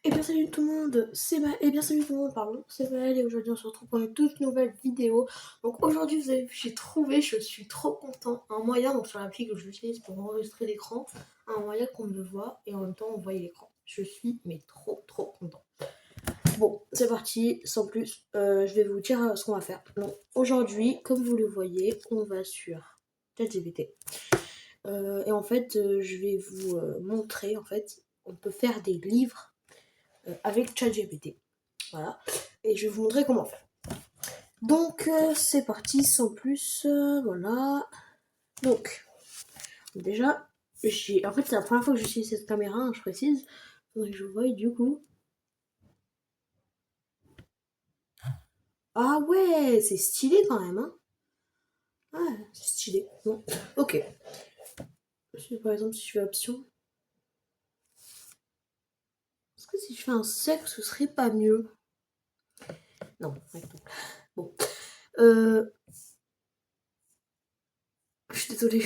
Et bien salut tout le monde, c'est Maëlle et aujourd'hui on se retrouve pour une toute nouvelle vidéo. Donc aujourd'hui vous avez vu, j'ai trouvé, je suis trop content, un moyen, donc sur l'appli que j'utilise pour enregistrer l'écran, un moyen qu'on me voit et en même temps on voit l'écran. Je suis mais trop content. Bon, c'est parti, sans plus, je vais vous dire ce qu'on va faire. Donc aujourd'hui, comme vous le voyez, on va sur ChatGPT. Et en fait, je vais vous montrer, en fait, on peut faire des livres avec ChatGPT. Voilà. Et je vais vous montrer comment faire. Donc, c'est parti, sans plus. Voilà. Donc, déjà, en fait, c'est la première fois que j'utilise cette caméra, hein, je précise. Faudrait que je voie, du coup. Ah ouais, c'est stylé quand même, hein. Ah, c'est stylé. Bon, ok. Par exemple, si je fais option. Est-ce que si je fais un sec, ce serait pas mieux? Non, attends. Bon. Je suis désolée.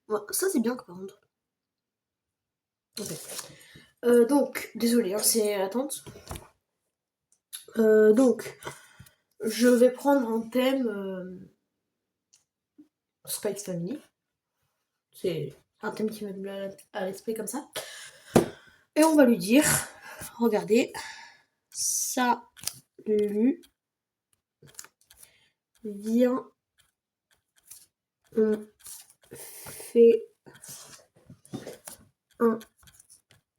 Ouais, ça, c'est bien, par contre. Ok. Donc, désolée, hein, c'est l'attente. Donc, je vais prendre un thème Spikes Family. C'est un thème qui m'est venu à l'esprit comme ça. Et on va lui dire, regardez, salut, viens, on fait un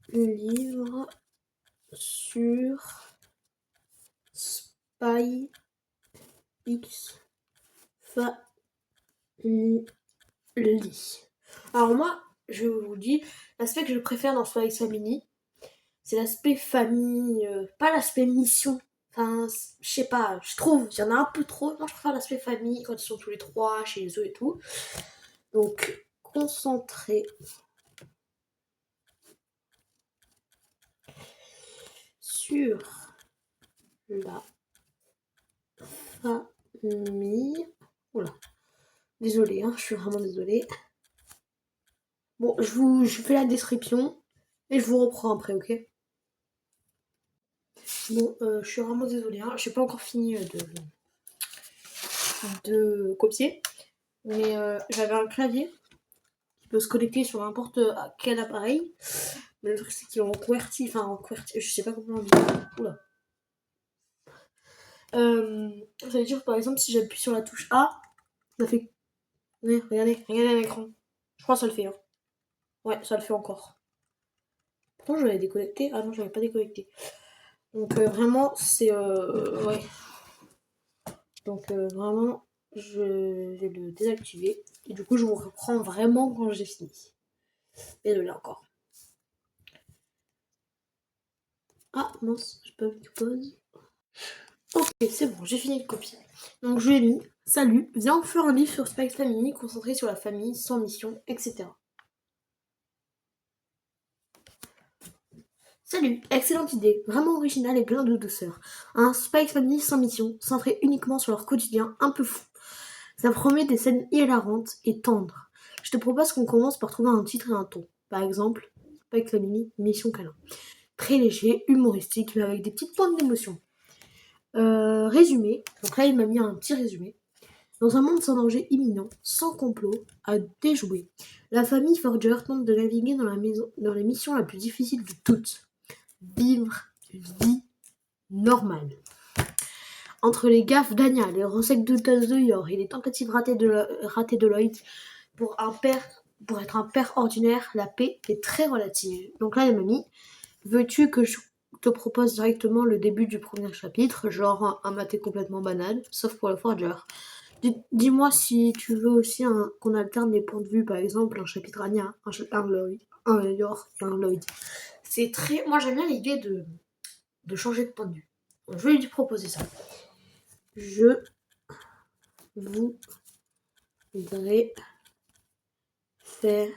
livre sur Spy X Family. Alors moi, je vous dis, l'aspect que je préfère dans Spy X Family, c'est l'aspect famille, pas l'aspect mission. Enfin, je sais pas, je trouve, il y en a un peu trop. Moi, je préfère l'aspect famille quand ils sont tous les trois chez eux et tout. Donc, concentré sur la famille. Oula, désolée, hein, je suis vraiment désolée. Bon, je fais la description et je vous reprends après, ok? Bon, je suis vraiment désolée, hein, j'ai pas encore fini de copier, mais j'avais un clavier qui peut se connecter sur n'importe quel appareil. Mais le truc, c'est qu'il est en QWERTY, je sais pas comment on dit. Oula. Ça veut dire, par exemple, si j'appuie sur la touche A, ça fait. Ouais, regardez l'écran. Je crois que ça le fait. Hein. Ouais, ça le fait encore. Pourquoi je l'avais déconnecté? Ah non, je l'avais pas déconnecté. Donc vraiment, c'est. Ouais. Donc vraiment, je vais le désactiver. Et du coup, je vous reprends vraiment quand j'ai fini. Désolé encore. Ah mince, j'ai pas vu de pause. Ok, c'est bon, j'ai fini de copier. Donc je lui ai mis salut, viens faire un livre sur Spikes Family concentré sur la famille, sans mission, etc. Salut, excellente idée, vraiment originale et plein de douceur. Un Spikes Family sans mission, centré uniquement sur leur quotidien un peu fou. Ça promet des scènes hilarantes et tendres. Je te propose qu'on commence par trouver un titre et un ton. Par exemple, Spikes Family, mission câlin. Très léger, humoristique, mais avec des petites pointes d'émotion. Résumé, donc là il m'a mis un petit résumé. Dans un monde sans danger imminent, sans complot à déjouer, la famille Forger tente de naviguer dans la mission la plus difficile de toutes. Vivre vie normale. Entre les gaffes d'Anya, les recettes douteuses de Yor et les tentatives ratées de Lloyd, pour être un père ordinaire, la paix est très relative. Donc là, les mamies, veux-tu que je te propose directement le début du premier chapitre, genre un maté complètement banal, sauf pour le Forger. Dis-moi si tu veux aussi qu'on alterne les points de vue, par exemple un chapitre Anya, un Lloyd, un Yor et un Lloyd. C'est très. Moi j'aime bien l'idée de changer de point de vue. Donc, je vais lui proposer ça. Je voudrais faire.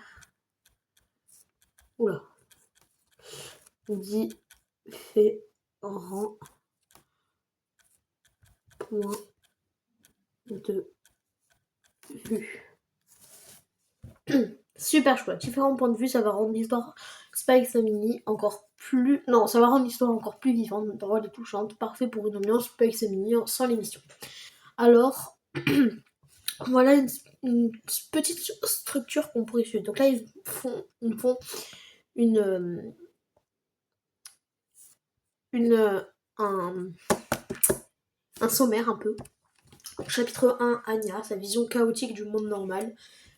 Oula. Différents points de vue. Super chouette. Différents points de vue, ça va rendre l'histoire Spikes Family encore plus... Non, ça va rendre l'histoire encore plus vivante, drôle et touchante, parfait pour une ambiance Space Family sans l'émission. Alors, voilà une petite structure qu'on pourrait suivre. Donc là, ils font une, un sommaire un peu. Chapitre 1, Anya, sa vision chaotique du monde normal.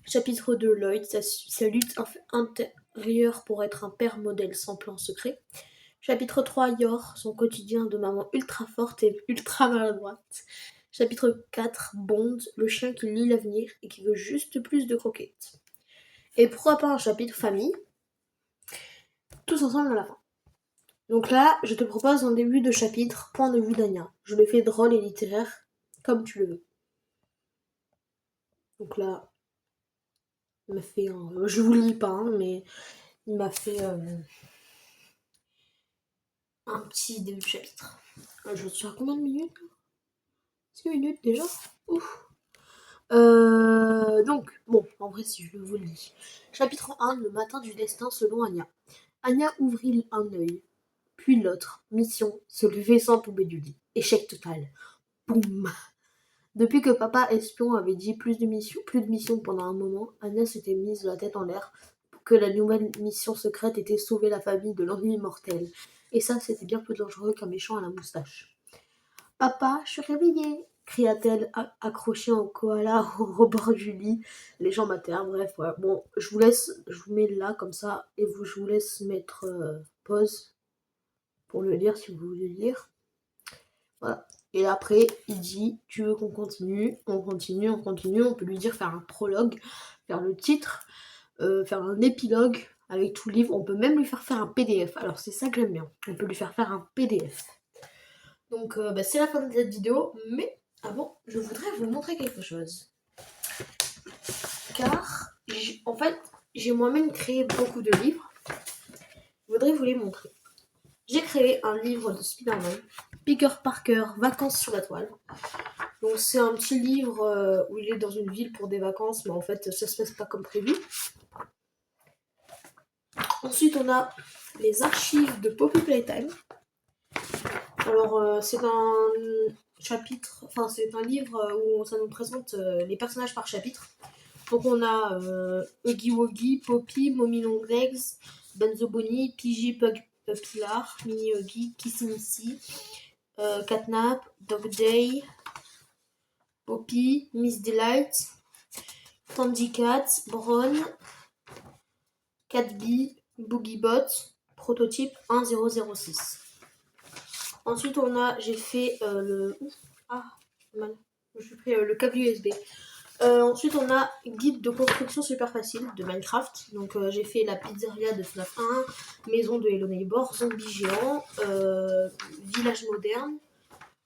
Chapitre 2, Lloyd, sa lutte intérieure pour être un père modèle sans plan secret. Chapitre 3, Yor, son quotidien de maman ultra forte et ultra maladroite. Chapitre 4, Bond, le chien qui lit l'avenir et qui veut juste plus de croquettes. Et pourquoi pas un chapitre famille, tous ensemble à la fin. Donc là, je te propose un début de chapitre, point de vue d'Anya. Je le fais drôle et littéraire, comme tu le veux. Donc là, il m'a fait un... Je vous le lis pas, hein, mais il m'a fait un petit début de chapitre. Je suis à combien de minutes? 6 minutes déjà? Ouf. Donc, bon, en vrai, si je vous le lis. Chapitre 1, le matin du destin selon Anya. Anya ouvrit un œil, puis l'autre. Mission, se lever sans tomber du lit. Échec total. Boum. Depuis que papa espion avait dit plus de missions pendant un moment, Anya s'était mise la tête en l'air pour que la nouvelle mission secrète était sauver la famille de l'ennui mortel. Et ça, c'était bien plus dangereux qu'un méchant à la moustache. Papa, je suis réveillée, cria-t-elle, accrochée en koala au rebord du lit, les jambes à terre. Bref, ouais. Bon, je vous mets là comme ça, et je vous laisse mettre pause pour le lire si vous voulez le lire. Voilà. Et après, il dit, tu veux qu'on continue? On continue, on continue. On peut lui dire faire un prologue, faire le titre, faire un épilogue avec tout le livre. On peut même lui faire un PDF. Alors c'est ça que j'aime bien. On peut lui faire un PDF. Donc c'est la fin de cette vidéo, mais avant, je voudrais vous montrer quelque chose. Car, en fait, j'ai moi-même créé beaucoup de livres. Je voudrais vous les montrer. J'ai créé un livre de Spider-Man, Peter Parker, Vacances sur la toile. Donc c'est un petit livre où il est dans une ville pour des vacances, mais en fait ça se passe pas comme prévu. Ensuite on a les archives de Poppy Playtime. Alors c'est un chapitre, enfin c'est un livre où ça nous présente les personnages par chapitre. Donc on a Huggy Wuggy, Poppy, Mommy Longlegs, Benzo Bonnie, Pidgey Pilar, Mini Huggy, Kissy Missy, Catnap, Dog Day, Poppy, Miss Delight, Tandy Cat, Bron, Catbee, Boogiebot, prototype 1006. Ensuite j'ai fait le... Ah, mal. J'ai pris le câble USB. Ensuite on a guide de construction super facile de Minecraft. Donc j'ai fait la pizzeria de FNAF 1, maison de Hello Neighbor, zombie géant, village moderne,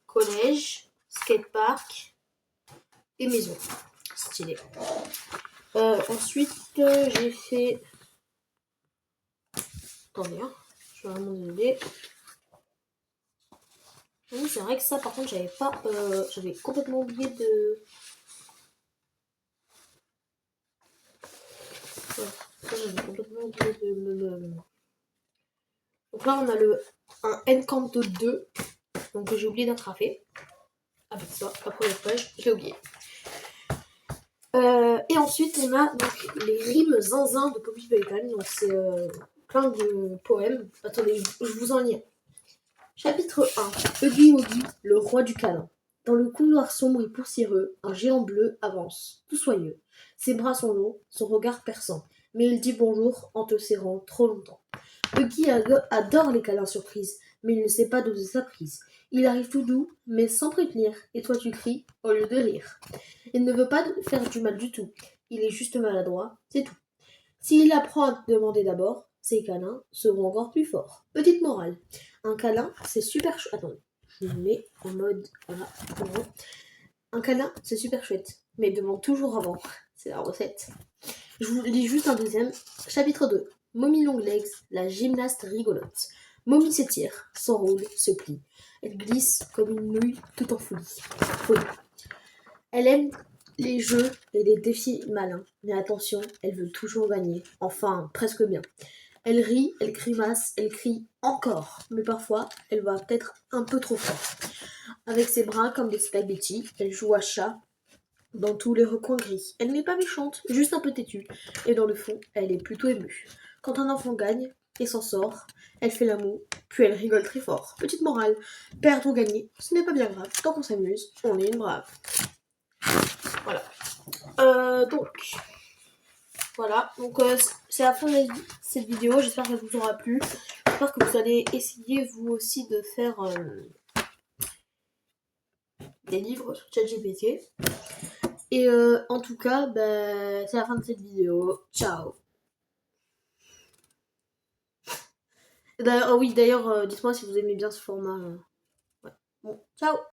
collège, skatepark et maison. Stylé. Ensuite j'ai fait... Attendez, hein, je suis vraiment désolée. Oui, c'est vrai que ça par contre j'avais pas... j'avais complètement oublié de... Donc là on a un Encanto 2, donc j'ai oublié d'attraper. Avec ça, la première page, je l'ai oublié. Et ensuite on a donc les rimes zinzin de Poppy Playtime, donc c'est plein de poèmes. Attendez, je vous en lis. Chapitre 1. Huggy Wuggy, le roi du câlin. Dans le couloir sombre et poussiéreux, un géant bleu avance, tout soyeux. Ses bras sont longs, son regard perçant, mais il dit bonjour en te serrant trop longtemps. Huggy adore les câlins surprises, mais il ne sait pas doser sa prise. Il arrive tout doux, mais sans prévenir, et toi tu cries au lieu de rire. Il ne veut pas faire du mal du tout, il est juste maladroit, c'est tout. S'il apprend à te demander d'abord, ses câlins seront encore plus forts. Petite morale, un câlin c'est super chouette. Attendez, je me mets en mode... Voilà, un câlin c'est super chouette, mais demande toujours avant, c'est la recette. Je vous lis juste un deuxième. Chapitre 2. Mommy Longlegs, la gymnaste rigolote. Mommy s'étire, s'enroule, se plie. Elle glisse comme une nouille tout en folie. Elle aime les jeux et les défis malins. Mais attention, elle veut toujours gagner. Enfin, presque bien. Elle rit, elle grimace, elle crie encore. Mais parfois, elle va peut-être un peu trop fort. Avec ses bras comme des spaghettis, elle joue à chat dans tous les recoins gris. Elle n'est pas méchante, juste un peu têtue. Et dans le fond, elle est plutôt émue. Quand un enfant gagne et s'en sort, elle fait la moue, puis elle rigole très fort. Petite morale, perdre ou gagner, ce n'est pas bien grave. Tant qu'on s'amuse, on est une brave. Voilà. Donc, c'est la fin de cette vidéo. J'espère qu'elle vous aura plu. J'espère que vous allez essayer vous aussi de faire des livres sur ChatGPT. Et en tout cas, c'est la fin de cette vidéo. Ciao. D'ailleurs, dites-moi si vous aimez bien ce format. Ouais. Bon, ciao.